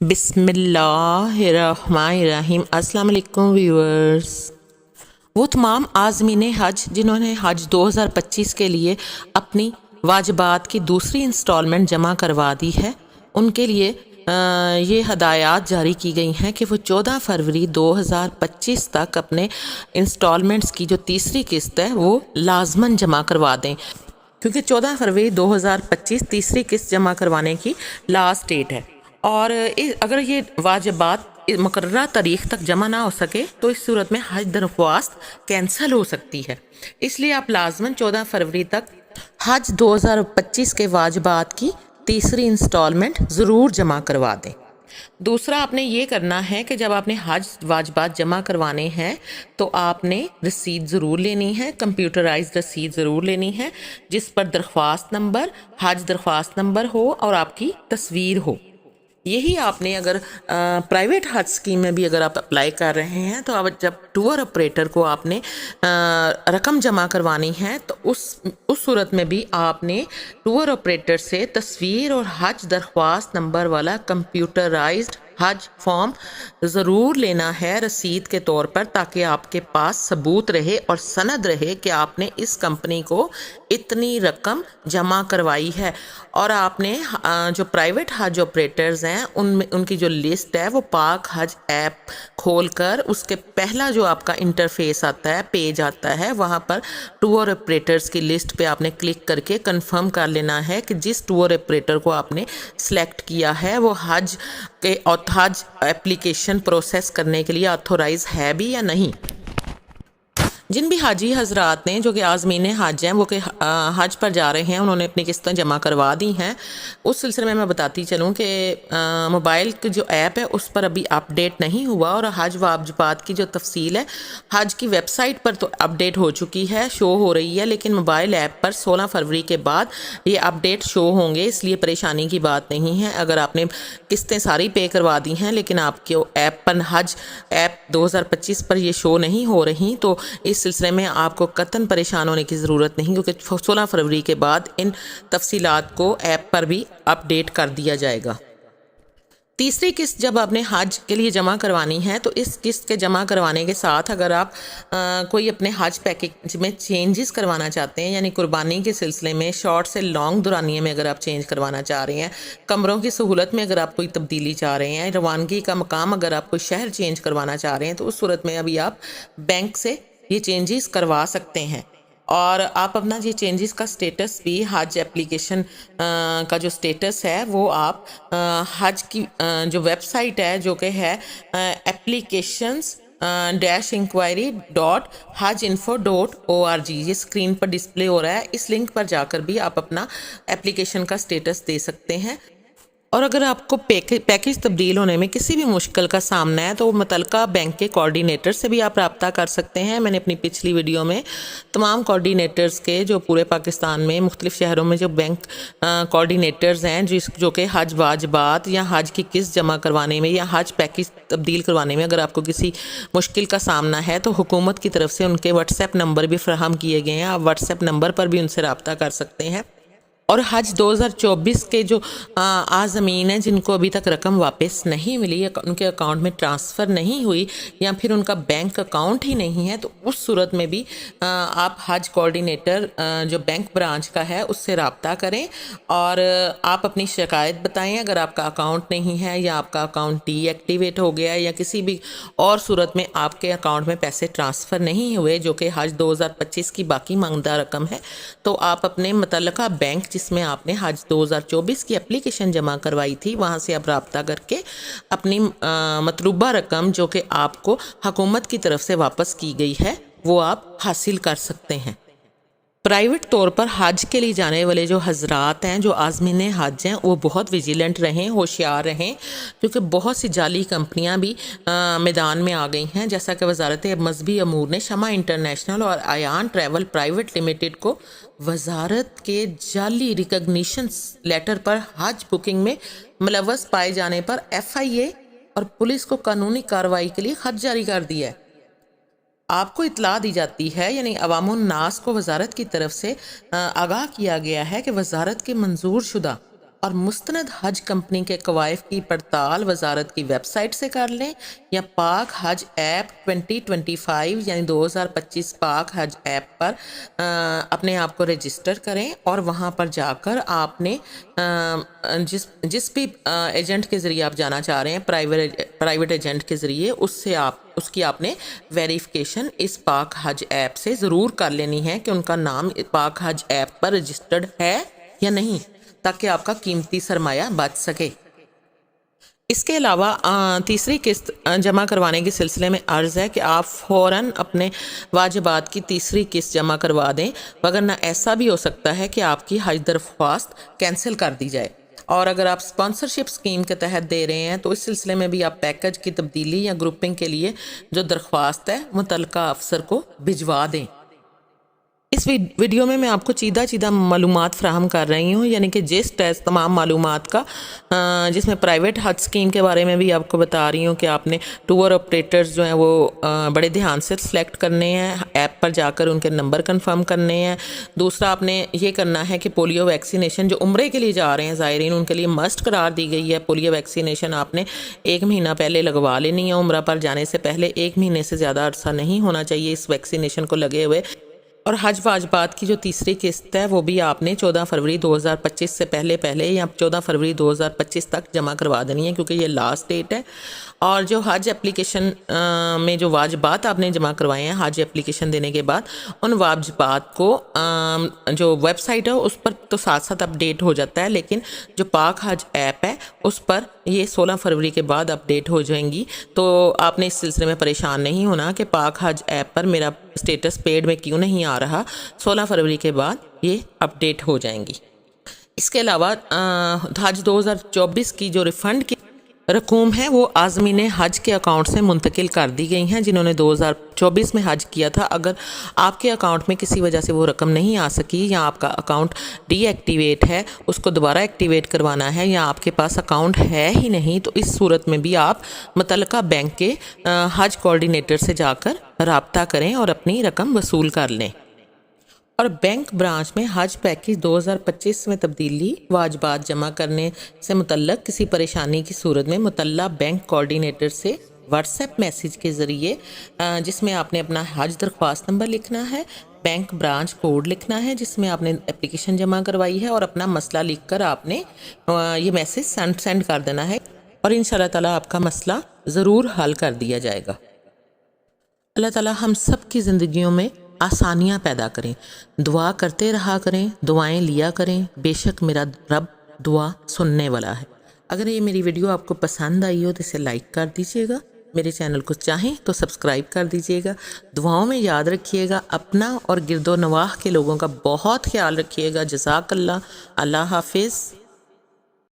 بسم اللہ الرحمن الرحیم۔ السلام علیکم ویورز۔ وہ تمام عازمین حج جنہوں نے حج 2025 کے لیے اپنی واجبات کی دوسری انسٹالمنٹ جمع کروا دی ہے، ان کے لیے یہ ہدایات جاری کی گئی ہیں کہ وہ 14 فروری 2025 تک اپنے انسٹالمنٹس کی جو تیسری قسط ہے وہ لازماً جمع کروا دیں، کیونکہ 14 فروری 2025 تیسری قسط جمع کروانے کی لاسٹ ڈیٹ ہے، اور اگر یہ واجبات مقررہ تاریخ تک جمع نہ ہو سکے تو اس صورت میں حج درخواست کینسل ہو سکتی ہے۔ اس لیے آپ لازماً 14 فروری تک حج 2025 کے واجبات کی تیسری انسٹالمنٹ ضرور جمع کروا دیں۔ دوسرا آپ نے یہ کرنا ہے کہ جب آپ نے حج واجبات جمع کروانے ہیں تو آپ نے رسید ضرور لینی ہے، کمپیوٹرائز رسید ضرور لینی ہے، جس پر درخواست نمبر، حج درخواست نمبر ہو اور آپ کی تصویر ہو۔ یہی آپ نے اگر پرائیویٹ حج اسکیم میں بھی اگر آپ اپلائی کر رہے ہیں تو اب جب ٹور آپریٹر کو آپ نے رقم جمع کروانی ہے تو اس صورت میں بھی آپ نے ٹور آپریٹر سے تصویر اور حج درخواست نمبر والا کمپیوٹرائزڈ حج فارم ضرور لینا ہے رسید کے طور پر، تاکہ آپ کے پاس ثبوت رہے اور سند رہے کہ آپ نے اس کمپنی کو اتنی رقم جمع کروائی ہے۔ اور آپ نے جو پرائیویٹ حج آپریٹرز ہیں ان کی جو لسٹ ہے وہ پاک حج ایپ کھول کر اس کے پہلا جو آپ کا انٹرفیس آتا ہے، پیج آتا ہے، وہاں پر ٹور آپریٹرز کی لسٹ پہ آپ نے کلک کر کے کنفرم کر لینا ہے کہ جس ٹور آپریٹر کو آپ نے سلیکٹ کیا ہے وہ حج ایپلیکیشن پروسیس کرنے کے لیے آتھورائز ہے بھی یا نہیں۔ جن بھی حاجی حضرات نے جو کہ عازمین حج ہیں وہ کہ حج پر جا رہے ہیں، انہوں نے اپنی قسطیں جمع کروا دی ہیں، اس سلسلے میں بتاتی چلوں کہ موبائل کی جو ایپ ہے اس پر ابھی اپ ڈیٹ نہیں ہوا، اور حج واجبات کی جو تفصیل ہے حج کی ویب سائٹ پر تو اپ ڈیٹ ہو چکی ہے، شو ہو رہی ہے، لیکن موبائل ایپ پر 16 فروری کے بعد یہ اپ ڈیٹ شو ہوں گے، اس لیے پریشانی کی بات نہیں ہے۔ اگر آپ نے قسطیں ساری پے کروا دی ہیں لیکن آپ کے ایپ پر حج ایپ 2025 پر یہ شو نہیں ہو رہی تو اس سلسلے میں آپ کو قطعاً پریشان ہونے کی ضرورت نہیں، کیونکہ 16 فروری کے بعد ان تفصیلات کو ایپ پر بھی اپ ڈیٹ کر دیا جائے گا۔ تیسری قسط جب آپ نے حج کے لیے جمع کروانی ہے تو اس قسط کے جمع کروانے کے ساتھ اگر آپ کوئی اپنے حج پیکیج میں چینجز کروانا چاہتے ہیں، یعنی قربانی کے سلسلے میں شارٹ سے لانگ دورانیے میں اگر آپ چینج کروانا چاہ رہے ہیں، کمروں کی سہولت میں اگر آپ کوئی تبدیلی چاہ رہے ہیں، روانگی کا مقام اگر آپ کوئی شہر چینج کروانا چاہ رہے ہیں، تو اس صورت میں ابھی آپ بینک سے یہ چینجز کروا سکتے ہیں، اور آپ اپنا یہ چینجز کا سٹیٹس بھی حج ایپلیکیشن کا جو سٹیٹس ہے وہ آپ حج کی جو ویب سائٹ ہے جو کہ ہے applications-inquiry.hajinfo.org، یہ اسکرین پر ڈسپلے ہو رہا ہے، اس لنک پر جا کر بھی آپ اپنا ایپلیکیشن کا سٹیٹس دے سکتے ہیں۔ اور اگر آپ کو پیکیج تبدیل ہونے میں کسی بھی مشکل کا سامنا ہے تو متعلقہ بینک کے کوارڈینیٹر سے بھی آپ رابطہ کر سکتے ہیں۔ میں نے اپنی پچھلی ویڈیو میں تمام کوارڈینیٹرز کے جو پورے پاکستان میں مختلف شہروں میں جو بینک کوارڈینیٹرز ہیں جو کہ حج واجبات یا حج کی قسط جمع کروانے میں یا حج پیکیج تبدیل کروانے میں اگر آپ کو کسی مشکل کا سامنا ہے تو حکومت کی طرف سے ان کے واٹس ایپ نمبر بھی فراہم کیے گئے ہیں، آپ واٹس ایپ نمبر پر بھی ان سے رابطہ کر سکتے ہیں۔ اور حج 2024 کے جو عازمین ہیں جن کو ابھی تک رقم واپس نہیں ملی یا ان کے اکاؤنٹ میں ٹرانسفر نہیں ہوئی یا پھر ان کا بینک اکاؤنٹ ہی نہیں ہے، تو اس صورت میں بھی آپ حج کوارڈینیٹر جو بینک برانچ کا ہے اس سے رابطہ کریں اور آپ اپنی شکایت بتائیں۔ اگر آپ کا اکاؤنٹ نہیں ہے یا آپ کا اکاؤنٹ ڈی ایکٹیویٹ ہو گیا یا کسی بھی اور صورت میں آپ کے اکاؤنٹ میں پیسے ٹرانسفر نہیں ہوئے جو کہ حج 2025 کی باقی مانگدہ رقم ہے، تو آپ اپنے متعلقہ بینک جس میں آپ نے حج 2024 کی اپلیکیشن جمع کروائی تھی وہاں سے آپ رابطہ کر کے اپنی مطلوبہ رقم جو کہ آپ کو حکومت کی طرف سے واپس کی گئی ہے وہ آپ حاصل کر سکتے ہیں۔ پرائیویٹ طور پر حج کے لیے جانے والے جو حضرات ہیں، جو عازمین حج ہیں، وہ بہت ویجیلنٹ رہیں، ہوشیار رہیں، کیونکہ بہت سی جعلی کمپنیاں بھی میدان میں آ گئی ہیں، جیسا کہ وزارت مذہبی امور نے شمع انٹرنیشنل اور ایان ٹریول پرائیویٹ لمیٹڈ کو وزارت کے جعلی ریکگنیشن لیٹر پر حج بکنگ میں ملوث پائے جانے پر FIA اور پولیس کو قانونی کارروائی کے لیے خط جاری کر دیا ہے۔ آپ کو اطلاع دی جاتی ہے، یعنی عوام الناس کو وزارت کی طرف سے آگاہ کیا گیا ہے کہ وزارت کے منظور شدہ اور مستند حج کمپنی کے کوائف کی پڑتال وزارت کی ویب سائٹ سے کر لیں، یا پاک حج ایپ 2025 یعنی 2025 پاک حج ایپ پر اپنے آپ کو رجسٹر کریں، اور وہاں پر جا کر آپ نے جس بھی ایجنٹ کے ذریعے آپ جانا چاہ رہے ہیں، پرائیویٹ ایجنٹ کے ذریعے، اس کی آپ نے ویریفیکیشن اس پاک حج ایپ سے ضرور کر لینی ہے کہ ان کا نام پاک حج ایپ پر رجسٹرڈ ہے یا نہیں، تاکہ آپ کا قیمتی سرمایہ بچ سکے۔ اس کے علاوہ تیسری قسط جمع کروانے کے سلسلے میں عرض ہے کہ آپ فوراً اپنے واجبات کی تیسری قسط جمع کروا دیں، وگرنہ ایسا بھی ہو سکتا ہے کہ آپ کی حج درخواست کینسل کر دی جائے۔ اور اگر آپ اسپانسرشپ اسکیم کے تحت دے رہے ہیں تو اس سلسلے میں بھی آپ پیکج کی تبدیلی یا گروپنگ کے لیے جو درخواست ہے متعلقہ افسر کو بھجوا دیں۔ اس ویڈیو میں آپ کو چیدہ معلومات فراہم کر رہی ہوں، یعنی کہ تمام معلومات کا، جس میں پرائیویٹ حج اسکیم کے بارے میں بھی آپ کو بتا رہی ہوں کہ آپ نے ٹور آپریٹرز جو ہیں وہ بڑے دھیان سے سلیکٹ کرنے ہیں، ایپ پر جا کر ان کے نمبر کنفرم کرنے ہیں۔ دوسرا آپ نے یہ کرنا ہے کہ پولیو ویکسینیشن جو عمرے کے لیے جا رہے ہیں زائرین، ان کے لیے مسٹ قرار دی گئی ہے۔ پولیو ویکسینیشن آپ نے 1 مہینہ پہلے لگوا لینی ہے، عمرہ پر جانے سے پہلے 1 مہینے سے زیادہ عرصہ نہیں ہونا چاہیے اس ویکسینیشن کو لگے ہوئے۔ اور حج واجبات کی جو تیسری قسط ہے وہ بھی آپ نے 14 فروری 2025 سے پہلے یا 14 فروری 2025 تک جمع کروا دینی ہے، کیونکہ یہ لاسٹ ڈیٹ ہے۔ اور جو حج اپلیکیشن میں جو واجبات آپ نے جمع کروائے ہیں حج اپلیکیشن دینے کے بعد، ان واجبات کو جو ویب سائٹ ہے اس پر تو ساتھ ساتھ اپڈیٹ ہو جاتا ہے، لیکن جو پاک حج ایپ ہے اس پر یہ 16 فروری کے بعد اپڈیٹ ہو جائیں گی۔ تو آپ نے اس سلسلے میں پریشان نہیں ہونا کہ پاک حج ایپ پر میرا اسٹیٹس پیڈ میں کیوں نہیں آ رہا، 16 فروری کے بعد یہ اپڈیٹ ہو جائیں گی۔ اس کے علاوہ حج 2024 کی جو ریفنڈ کی رقوم ہے وہ عازمین حج کے اکاؤنٹ سے منتقل کر دی گئی ہیں جنہوں نے 2024 میں حج کیا تھا۔ اگر آپ کے اکاؤنٹ میں کسی وجہ سے وہ رقم نہیں آ سکی، یا آپ کا اکاؤنٹ ڈی ایکٹیویٹ ہے، اس کو دوبارہ ایکٹیویٹ کروانا ہے، یا آپ کے پاس اکاؤنٹ ہے ہی نہیں، تو اس صورت میں بھی آپ متعلقہ بینک کے حج کوآرڈینیٹر سے جا کر رابطہ کریں اور اپنی رقم وصول کر لیں۔ اور بینک برانچ میں حج پیکج 2025 میں تبدیلی واجبات جمع کرنے سے متعلق کسی پریشانی کی صورت میں مطلع بینک کوآرڈینیٹر سے واٹس ایپ میسیج کے ذریعے، جس میں آپ نے اپنا حج درخواست نمبر لکھنا ہے، بینک برانچ کوڈ لکھنا ہے جس میں آپ نے اپلیکیشن جمع کروائی ہے، اور اپنا مسئلہ لکھ کر آپ نے یہ میسیج سینڈ کر دینا ہے، اور انشاءاللہ تعالیٰ آپ کا مسئلہ ضرور حل کر دیا جائے گا۔ اللہ تعالیٰ ہم سب کی زندگیوں میں آسانیاں پیدا کریں، دعا کرتے رہا کریں، دعائیں لیا کریں، بے شک میرا رب دعا سننے والا ہے۔ اگر یہ میری ویڈیو آپ کو پسند آئی ہو تو اسے لائک کر دیجیے گا، میرے چینل کو چاہیں تو سبسکرائب کر دیجیے گا، دعاؤں میں یاد رکھیے گا، اپنا اور گرد و نواح کے لوگوں کا بہت خیال رکھیے گا۔ جزاک اللہ، اللہ حافظ۔